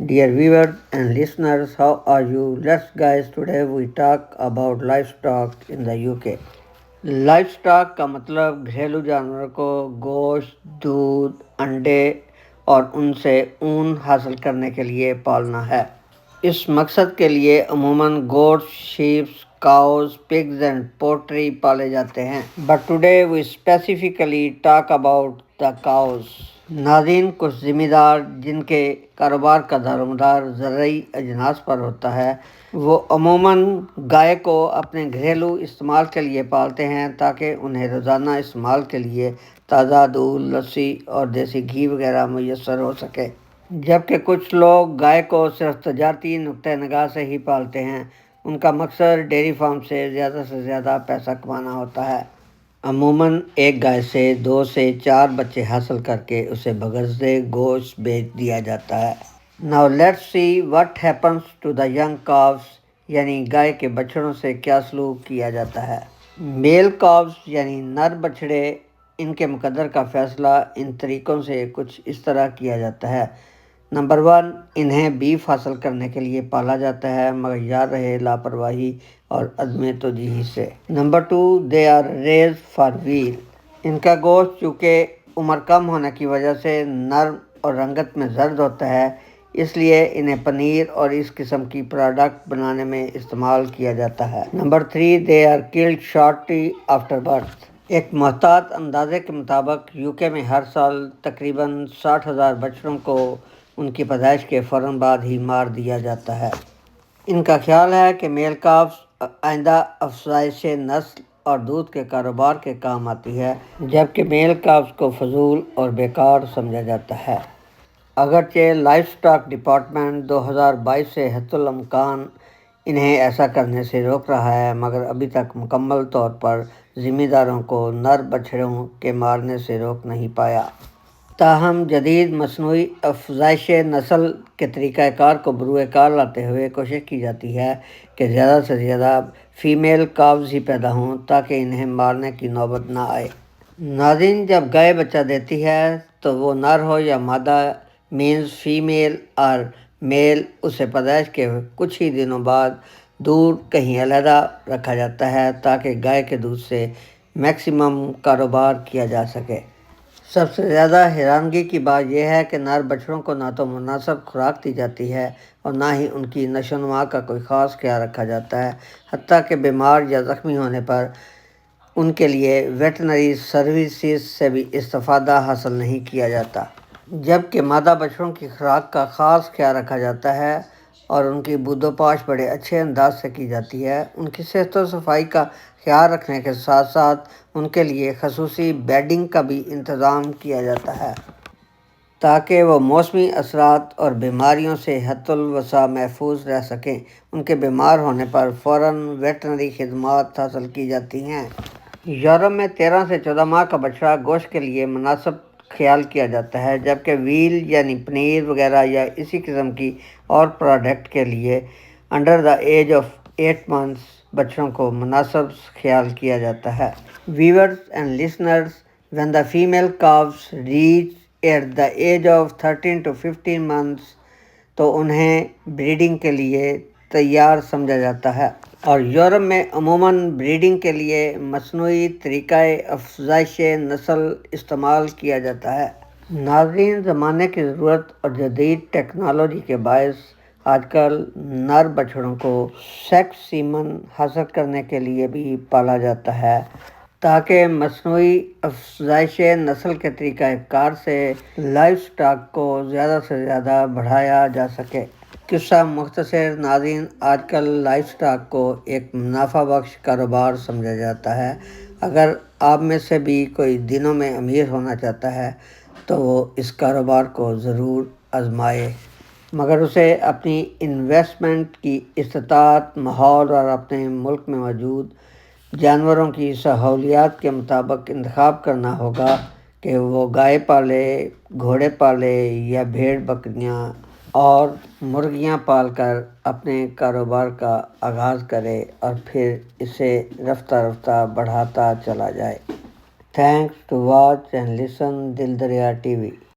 Dear viewers and listeners, how are you? Let's guys, today we talk about livestock in the UK. Livestock का मतलब घरेलू जानवरों को गोश्त, दूध, अंडे और उनसे ऊन हासिल करने के लिए पालना है। इस मकसद के लिए अमूमन goats, sheep, cows, pigs and poultry पाले जाते हैं। But today we specifically talk about the cows. नाज़रीन, कुछ ज़िम्मेदार जिनके कारोबार का दारोमदार ज़रूरी अजनास पर होता है, वो अमूमन गाय को अपने घरेलू इस्तेमाल के लिए पालते हैं ताकि उन्हें रोज़ाना इस्तेमाल के लिए ताज़ा दूध, लस्सी और देसी घी वगैरह मुयस्सर हो सके। जबकि कुछ लोग गाय को सिर्फ तजारती नुक्ते निगाह से ही पालते हैं। उनका मकसद डेयरी फार्म से ज़्यादा पैसा कमाना होता है। अमूमन एक गाय से 2 से 4 बच्चे हासिल करके उसे बगरज़े गोश्त बेच दिया जाता है। Now let's see what happens to the young calves, यानी गाय के बछड़ों से क्या सलूक किया जाता है। मेल काव्स यानी नर बछड़े, इनके मुकद्दर का फ़ैसला इन तरीक़ों से कुछ इस तरह किया जाता है। नंबर 1, इन्हें बीफ हासिल करने के लिए पाला जाता है, मगर याद रहे लापरवाही और अदम तौजीही से। Number 2, they are raised for veal. इनका गोश्त चूँकि उम्र कम होने की वजह से नरम और रंगत में जर्द होता है, इसलिए इन्हें पनीर और इस किस्म की प्रोडक्ट बनाने में इस्तेमाल किया जाता है। Number 3, they are killed shortly after birth. एक मोहतात अंदाजे के मुताबिक यूके में हर साल तकरीबन 60,000 बछड़ों को उनकी पैदाइश के फ़ौरन बाद ही मार दिया जाता है। इनका ख्याल है कि मेल काव्स आइंदा अफज़ाइश नस्ल और दूध के कारोबार के काम आती है, जबकि मेल काव्स को फजूल और बेकार समझा जाता है। अगरचे लाइवस्टॉक डिपार्टमेंट 2022 से हत्तुल इम्कान इन्हें ऐसा करने से रोक रहा है, मगर अभी तक मुकम्मल तौर पर ज़िम्मेदारों को नर बछड़ों के मारने से रोक नहीं पाया। ताहम जदीद मसनूई अफज़ाइश नस्ल के तरीक़ाकार को बरूए कार लाते हुए कोशिश की जाती है कि ज़्यादा से ज़्यादा फ़ीमेल काव्स ही पैदा हों ताकि इन्हें मारने की नौबत ना आए। नाज़रीन, जब गाय बच्चा देती है तो वो नर हो या मादा मीन्स फ़ीमेल और मेल, उसे पैदाइश के कुछ ही दिनों बाद दूर कहीं अलहदा रखा जाता है ताकि गाय के दूध से मैक्सिमम कारोबार किया जा सके। सबसे ज़्यादा हैरानगी की बात यह है कि नर बछड़ों को ना तो मुनासिब खुराक दी जाती है और ना ही उनकी नशोनुमा का कोई ख़ास ख्याल रखा जाता है। हत्ता कि बीमार या ज़ख्मी होने पर उनके लिए वेटनरी सर्विसेज से भी इस्तिफ़ादा हासिल नहीं किया जाता। जबकि मादा बछड़ों की खुराक का ख़ास ख्याल रखा जाता है और उनकी बूदोपाश बड़े अच्छे अंदाज से की जाती है। उनकी सेहत और सफाई का ख्याल रखने के साथ साथ उनके लिए खसूसी बेडिंग का भी इंतज़ाम किया जाता है ताकि वो मौसमी असरात और बीमारियों से हद्दुल वसा महफूज रह सकें। उनके बीमार होने पर फ़ौरन वेटनरी खिदमात हासिल की जाती हैं। यूरोप में 13 से 14 माह का बछड़ा गोश्त के लिए मुनासिब ख्याल किया जाता है, जबकि व्हील यानी पनीर वगैरह या इसी किस्म की और प्रोडक्ट के लिए under the age of 8 months बच्चों को मुनासिब ख्याल किया जाता है। Viewers and listeners, when the female calves reach at the age of 13 to 15 months तो उन्हें ब्रीडिंग के लिए तैयार समझा जाता है और यूरोप में अमूमन ब्रीडिंग के लिए मसनूई तरीक़ाए अफज़ाइश नस्ल इस्तेमाल किया जाता है। नाज़रीन, ज़माने की ज़रूरत और जदीद टेक्नोलॉजी के बायस आजकल नर बछड़ों को सेक्स सीमन हासिल करने के लिए भी पाला जाता है ताकि मसनूई अफज़ाइश नस्ल के तरीक़ाकार से लाइवस्टॉक को ज़्यादा से ज़्यादा बढ़ाया जा सके। किस्सा मुख्तसर नाज़रीन, आजकल लाइवस्टॉक को एक मुनाफा बख्श कारोबार समझा जाता है। अगर आप में से भी कोई दिनों में अमीर होना चाहता है तो वो इस कारोबार को ज़रूर आजमाए, मगर उसे अपनी इन्वेस्टमेंट की इस्तात, माहौल और अपने मुल्क में मौजूद जानवरों की सहूलियात के मुताबिक इंतखाब करना होगा कि वो गाय पाले, घोड़े पाले या भेड़ बकरियां और मुर्गियां पालकर अपने कारोबार का आगाज़ करे और फिर इसे रफ्ता रफ्ता बढ़ाता चला जाए। Thanks to watch and listen Dil Darya TV।